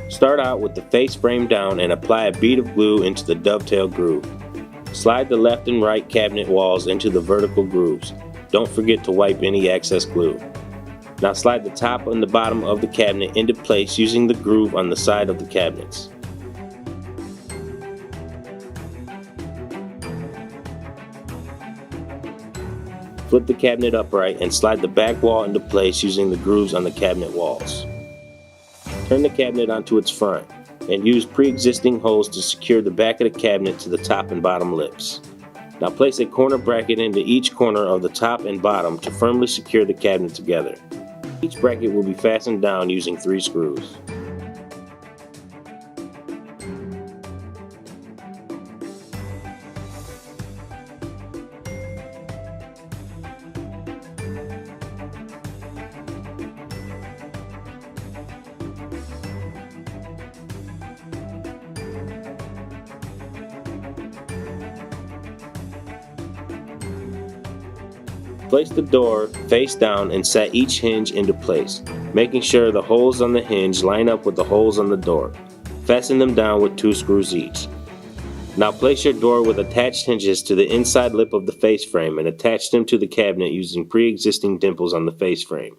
Start out with the face frame down and apply a bead of glue into the dovetail groove. Slide the left and right cabinet walls into the vertical grooves. Don't forget to wipe any excess glue. Now slide the top and the bottom of the cabinet into place using the groove on the side of the cabinets. Flip the cabinet upright and slide the back wall into place using the grooves on the cabinet walls. Turn the cabinet onto its front and use pre-existing holes to secure the back of the cabinet to the top and bottom lips. Now place a corner bracket into each corner of the top and bottom to firmly secure the cabinet together. Each bracket will be fastened down using 3 screws. Place the door face down and set each hinge into place, making sure the holes on the hinge line up with the holes on the door. Fasten them down with 2 screws each. Now place your door with attached hinges to the inside lip of the face frame and attach them to the cabinet using pre-existing dimples on the face frame.